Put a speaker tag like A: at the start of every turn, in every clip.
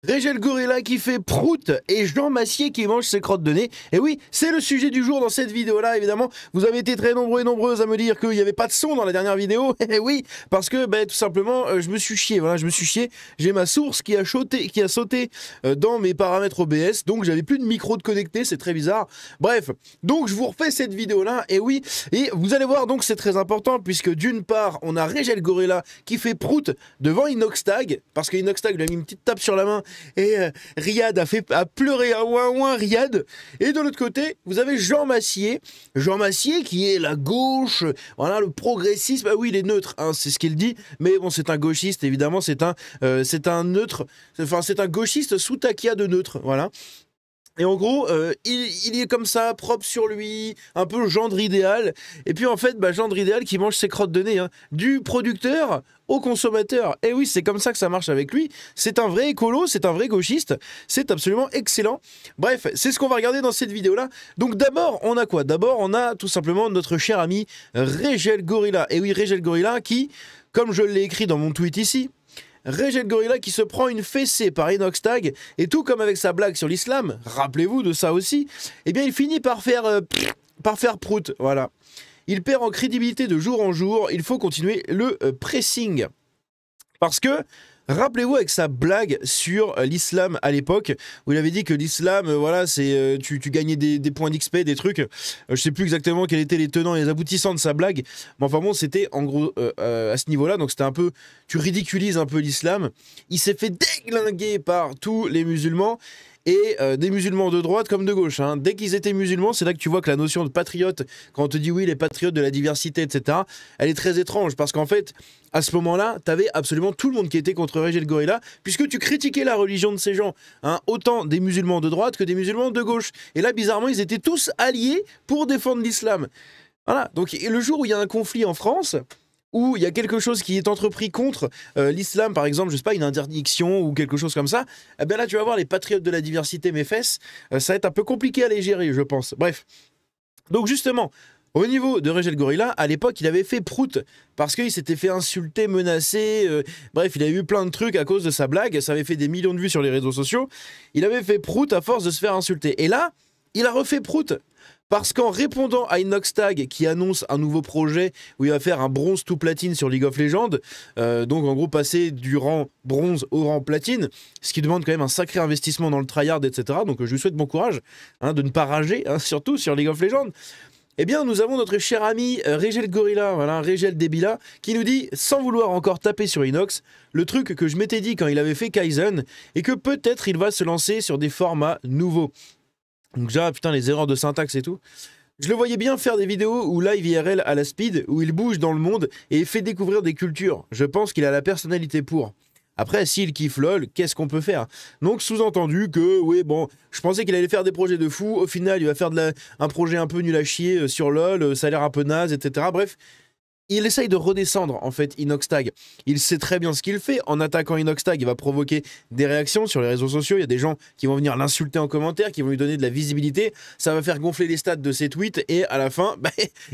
A: Régel Gorilla qui fait prout et Jean Massier qui mange ses crottes de nez. Et oui, c'est le sujet du jour dans cette vidéo-là, évidemment. Vous avez été très nombreux et nombreuses à me dire qu'il n'y avait pas de son dans la dernière vidéo. Et oui, parce que tout simplement, je me suis chié. Voilà, je me suis chié. J'ai ma source qui a sauté dans mes paramètres OBS. Donc, j'avais plus de micro de connecté. C'est très bizarre. Bref, donc je vous refais cette vidéo-là. Et oui, et vous allez voir, donc c'est très important puisque d'une part, on a Régel Gorilla qui fait prout devant Inoxtag. Parce que Inoxtag lui a mis une petite tape sur la main. Et Riyad a pleuré un ouin Riyad. Et de l'autre côté, vous avez Jean Massier. Jean Massier qui est la gauche, voilà, le progressisme. Ah oui, il est neutre, hein, c'est ce qu'il dit. Mais bon, c'est un gauchiste, évidemment, c'est un neutre. Enfin, c'est un gauchiste sous taquia de neutre, voilà. Et en gros, il est comme ça, propre sur lui, un peu gendre idéal. Et puis en fait, gendre idéal qui mange ses crottes de nez, hein, du producteur au consommateur. Et oui, c'est comme ça que ça marche avec lui. C'est un vrai écolo, c'est un vrai gauchiste. C'est absolument excellent. Bref, c'est ce qu'on va regarder dans cette vidéo-là. Donc d'abord, on a quoi? D'abord, on a tout simplement notre cher ami Régel Gorilla. Et oui, Régel Gorilla qui, comme je l'ai écrit dans mon tweet ici, Régel Gorilla qui se prend une fessée par Inoxtag, et tout comme avec sa blague sur l'islam, rappelez-vous de ça aussi, eh bien il finit par faire prout, voilà. Il perd en crédibilité de jour en jour, il faut continuer le pressing. Parce que, rappelez-vous avec sa blague sur l'islam à l'époque, où il avait dit que l'islam, voilà, c'est tu gagnais des points d'XP, des trucs. Je sais plus exactement quels étaient les tenants et les aboutissants de sa blague, mais enfin bon, c'était en gros à ce niveau-là, donc c'était un peu, tu ridiculises un peu l'islam. Il s'est fait déglinguer par tous les musulmans. Et des musulmans de droite comme de gauche. Hein. Dès qu'ils étaient musulmans, c'est là que tu vois que la notion de patriote, quand on te dit oui, les patriotes de la diversité, etc., elle est très étrange. Parce qu'en fait, à ce moment-là, tu avais absolument tout le monde qui était contre Régel Gorilla, puisque tu critiquais la religion de ces gens. Hein. Autant des musulmans de droite que des musulmans de gauche. Et là, bizarrement, ils étaient tous alliés pour défendre l'islam. Voilà. Donc, le jour où il y a un conflit en France, où il y a quelque chose qui est entrepris contre l'islam, par exemple, je sais pas, une interdiction ou quelque chose comme ça, eh bien là, tu vas voir les patriotes de la diversité, mes fesses, ça va être un peu compliqué à les gérer, je pense. Bref. Donc justement, au niveau de Régel Gorilla, à l'époque, il avait fait prout, parce qu'il s'était fait insulter, menacer, bref, il a eu plein de trucs à cause de sa blague, ça avait fait des millions de vues sur les réseaux sociaux, il avait fait prout à force de se faire insulter. Et là, il a refait prout. Parce qu'en répondant à Inoxtag qui annonce un nouveau projet où il va faire un bronze tout platine sur League of Legends, donc en gros passer du rang bronze au rang platine, ce qui demande quand même un sacré investissement dans le tryhard, etc. Donc je lui souhaite bon courage, hein, de ne pas rager, hein, surtout sur League of Legends. Eh bien, nous avons notre cher ami Régel Gorilla, voilà, Régel Débila, qui nous dit, sans vouloir encore taper sur Inox, le truc que je m'étais dit quand il avait fait Kaizen, et que peut-être il va se lancer sur des formats nouveaux. Donc déjà, putain, les erreurs de syntaxe et tout. Je le voyais bien faire des vidéos où live IRL à la speed, où il bouge dans le monde et fait découvrir des cultures. Je pense qu'il a la personnalité pour. Après, s'il kiffe LOL, qu'est-ce qu'on peut faire? Donc, sous-entendu que, oui, bon, je pensais qu'il allait faire des projets de fou. Au final, il va faire un projet un peu nul à chier sur LOL, ça a l'air un peu naze, etc. Bref. Il essaye de redescendre, en fait, Inoxtag. Il sait très bien ce qu'il fait. En attaquant Inoxtag, il va provoquer des réactions sur les réseaux sociaux. Il y a des gens qui vont venir l'insulter en commentaire, qui vont lui donner de la visibilité. Ça va faire gonfler les stats de ses tweets. Et à la fin,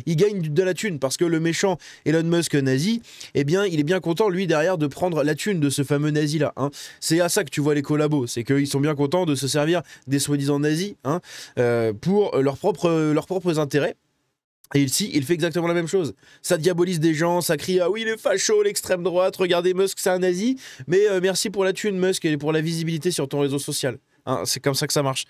A: il gagne de la thune. Parce que le méchant Elon Musk nazi, eh bien, il est bien content, lui, derrière, de prendre la thune de ce fameux nazi-là. Hein. C'est à ça que tu vois les collabos. C'est qu'ils sont bien contents de se servir des soi-disant nazis, hein, pour leurs propres intérêts. Et ici, il fait exactement la même chose. Ça diabolise des gens, ça crie « Ah oui, les fachos, l'extrême droite, regardez Musk, c'est un nazi. Mais merci pour la thune, Musk, et pour la visibilité sur ton réseau social. Hein, » c'est comme ça que ça marche.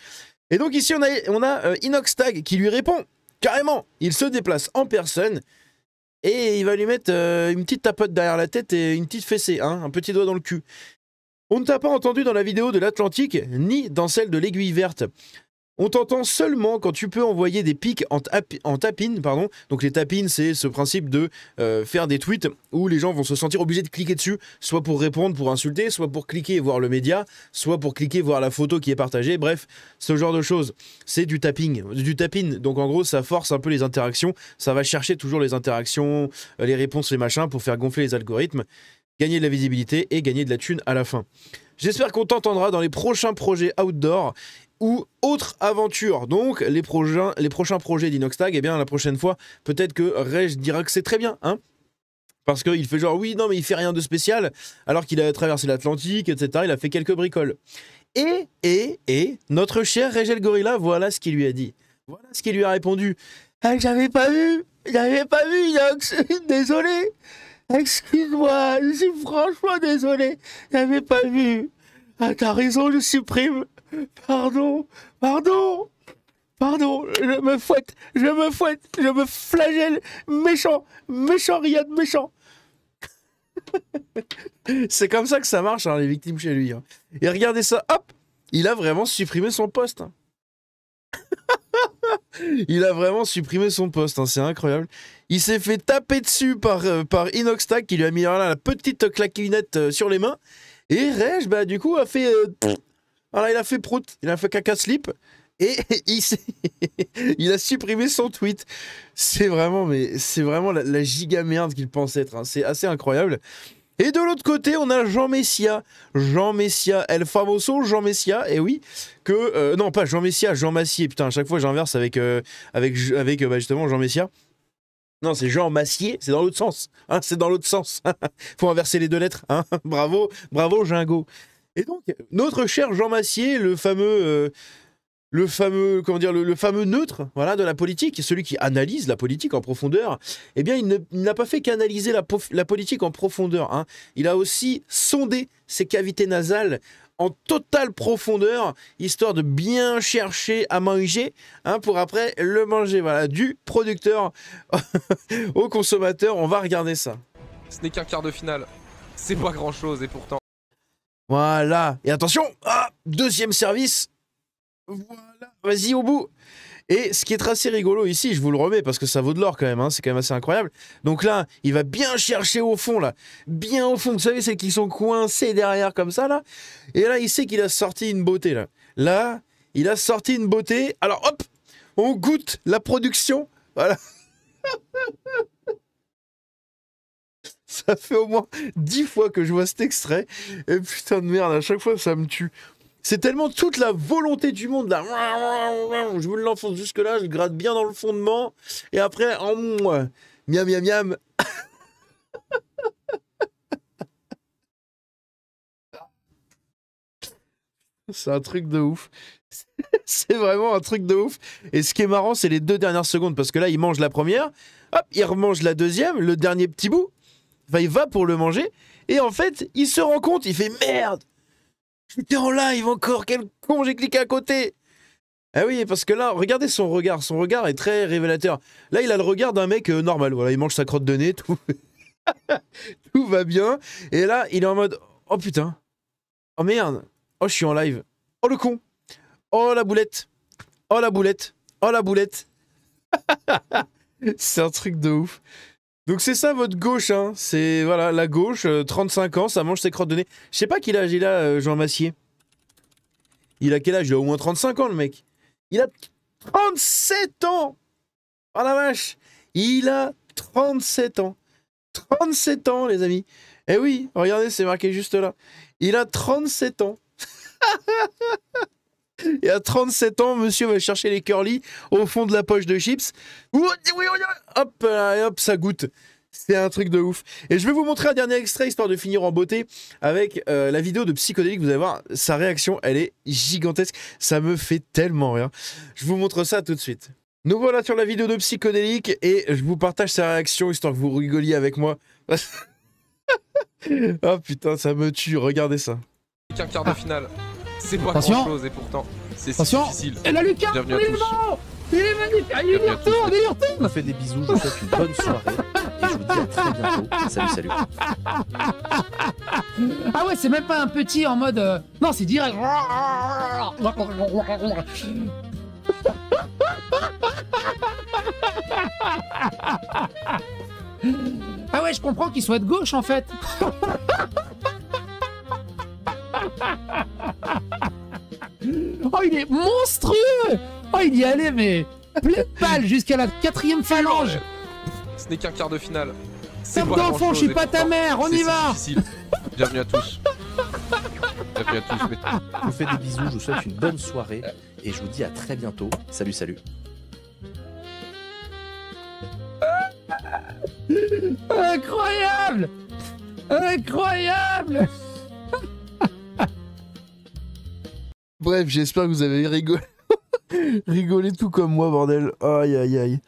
A: Et donc ici, on a Inoxtag qui lui répond. Carrément, il se déplace en personne et il va lui mettre une petite tapote derrière la tête et une petite fessée, hein, un petit doigt dans le cul. On ne t'a pas entendu dans la vidéo de l'Atlantique, ni dans celle de l'Aiguille Verte. On t'entend seulement quand tu peux envoyer des pics en tapine, pardon. Donc les tapines, c'est ce principe de faire des tweets où les gens vont se sentir obligés de cliquer dessus, soit pour répondre, pour insulter, soit pour cliquer et voir le média, soit pour cliquer et voir la photo qui est partagée. Bref, ce genre de choses. C'est du tapping, du tapin. Donc en gros, ça force un peu les interactions. Ça va chercher toujours les interactions, les réponses, les machins pour faire gonfler les algorithmes, gagner de la visibilité et gagner de la thune à la fin. J'espère qu'on t'entendra dans les prochains projets outdoor ou autre aventure. Donc les prochains projets d'Inoxtag, eh bien la prochaine fois, peut-être que Reg dira que c'est très bien, hein. Parce qu'il fait genre, oui, non, mais il fait rien de spécial, alors qu'il a traversé l'Atlantique, etc. Il a fait quelques bricoles. Et notre cher Régel Gorilla, voilà ce qu'il lui a dit. Voilà ce qu'il lui a répondu. Ah, j'avais pas vu, Inox, désolé. Excuse-moi, je suis franchement désolé, j'avais pas vu. Ah, t'as raison, je supprime. Pardon, je me fouette, je me flagelle. Méchant, Riyad, méchant. C'est comme ça que ça marche, hein, les victimes chez lui. Hein. Et regardez ça, hop, il a vraiment supprimé son poste. Hein. Il a vraiment supprimé son poste, hein, c'est incroyable. Il s'est fait taper dessus par Inoxtag qui lui a mis la petite claquinette sur les mains. Et Reg, bah du coup, a fait... voilà, il a fait prout, il a fait caca slip. Et il a supprimé son tweet. C'est vraiment la giga merde qu'il pense être. Hein. C'est assez incroyable. Et de l'autre côté, on a Jean Messia. Jean Messia, El Famoso Jean Messia. Et oui, que... non, pas Jean Messia, Jean Massier. Putain, à chaque fois, j'inverse avec justement Jean Messia. Non, c'est Jean Massier, c'est dans l'autre sens. Hein, c'est dans l'autre sens. Faut inverser les deux lettres. Hein. Bravo, Jingo. Et donc, notre cher Jean Massier, le fameux neutre, voilà, de la politique, celui qui analyse la politique en profondeur, eh bien, il n'a pas fait qu'analyser la politique en profondeur. Hein. Il a aussi sondé ses cavités nasales en totale profondeur, histoire de bien chercher à manger, hein, pour après le manger. Voilà, du producteur au consommateur. On va regarder ça.
B: Ce n'est qu'un quart de finale. C'est pas grand-chose et pourtant...
A: Voilà. Et attention, deuxième service. Voilà, vas-y au bout. Et ce qui est assez rigolo ici, je vous le remets parce que ça vaut de l'or quand même, hein, c'est quand même assez incroyable. Donc là, il va bien chercher au fond, là. Bien au fond, vous savez, c'est qu'ils sont coincés derrière comme ça, là. Et là, il sait qu'il a sorti une beauté, là. Là, il a sorti une beauté. Alors, hop, on goûte la production. Voilà. Ça fait au moins 10 fois que je vois cet extrait. Et putain de merde, à chaque fois, ça me tue. C'est tellement toute la volonté du monde, là. Je me l'enfonce jusque là, je gratte bien dans le fondement. Et après, miam, miam, miam. C'est un truc de ouf. C'est vraiment un truc de ouf. Et ce qui est marrant, c'est les 2 dernières secondes. Parce que là, il mange la première. Hop, il remange la deuxième, le dernier petit bout. Enfin, il va pour le manger. Et en fait, il se rend compte, il fait merde. J'étais en live encore, quel con, j'ai cliqué à côté. Ah oui, parce que là, regardez son regard est très révélateur. Là, il a le regard d'un mec normal, voilà, il mange sa crotte de nez, tout, tout va bien. Et là, il est en mode, oh putain, oh merde, oh je suis en live, oh le con, oh la boulette, oh la boulette, oh la boulette. C'est un truc de ouf. Donc c'est ça votre gauche, hein. C'est voilà la gauche, 35 ans, ça mange ses crottes de nez. Je sais pas quel âge il a, Jean Massier. Il a quel âge? Il a au moins 35 ans le mec. Il a 37 ans. Oh la vache. Il a 37 ans. 37 ans les amis. Eh oui, regardez, c'est marqué juste là. Il a 37 ans. Et à 37 ans, monsieur va chercher les curly au fond de la poche de chips. Hop, hop, ça goûte. C'est un truc de ouf. Et je vais vous montrer un dernier extrait, histoire de finir en beauté, avec la vidéo de Psychodélique. Vous allez voir, sa réaction, elle est gigantesque. Ça me fait tellement rire. Je vous montre ça tout de suite. Nous voilà sur la vidéo de Psychodélique, et je vous partage sa réaction, histoire que vous rigoliez avec moi. Oh putain, ça me tue, regardez ça.
B: Qu'un quart de finale. C'est pas grand chose et pourtant c'est si difficile.
C: Et là Lucas,
B: bienvenue à tous.
C: Il est magnifique, il est retourne.
D: Je vous fais des bisous, je vous souhaite une bonne soirée et je vous dis à très bientôt. Salut, salut.
C: Ah ouais, c'est même pas un petit en mode... Non, c'est direct. Ah ouais, je comprends qu'il soit de gauche en fait. Oh, il est monstrueux. Oh, il y allait, mais pleine balle jusqu'à la 4e phalange.
B: Ce n'est qu'un quart de finale.
C: Tape d'enfant, je suis pas ta mère, on y va.
B: Bienvenue à tous. Bienvenue à tous.
D: Je vous fais des bisous, je vous souhaite une bonne soirée et je vous dis à très bientôt. Salut, salut.
C: Incroyable! Incroyable!
A: Bref, j'espère que vous avez rigolé. Rigolé tout comme moi, bordel. Aïe, aïe, aïe.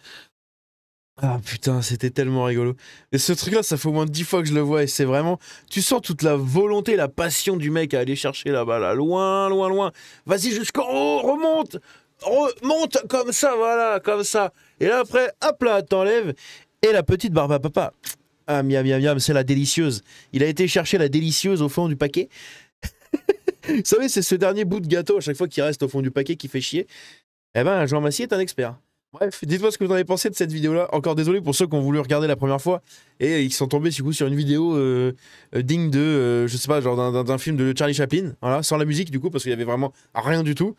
A: Ah putain, c'était tellement rigolo. Et ce truc-là, ça fait au moins 10 fois que je le vois et c'est vraiment... Tu sens toute la volonté, la passion du mec à aller chercher là-bas, là, loin, loin, loin. Vas-y jusqu'en haut, remonte! Remonte comme ça, voilà, comme ça. Et là après, hop là, t'enlèves. Et la petite barbe à papa. Ah, miam, miam, miam, c'est la délicieuse. Il a été chercher la délicieuse au fond du paquet. Vous savez, c'est ce dernier bout de gâteau à chaque fois qui reste au fond du paquet qui fait chier. Eh ben, Jean Massier est un expert. Bref, dites-moi ce que vous en avez pensé de cette vidéo-là. Encore désolé pour ceux qui ont voulu regarder la première fois et ils sont tombés du coup sur une vidéo digne de, je sais pas, genre d'un film de Charlie Chaplin, voilà, sans la musique du coup parce qu'il y avait vraiment rien du tout.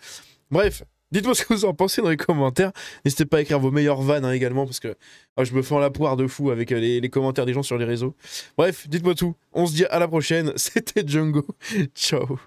A: Bref, dites-moi ce que vous en pensez dans les commentaires. N'hésitez pas à écrire vos meilleures vannes hein, également parce que je me fends la poire de fou avec les commentaires des gens sur les réseaux. Bref, dites-moi tout. On se dit à la prochaine. C'était Django. Ciao.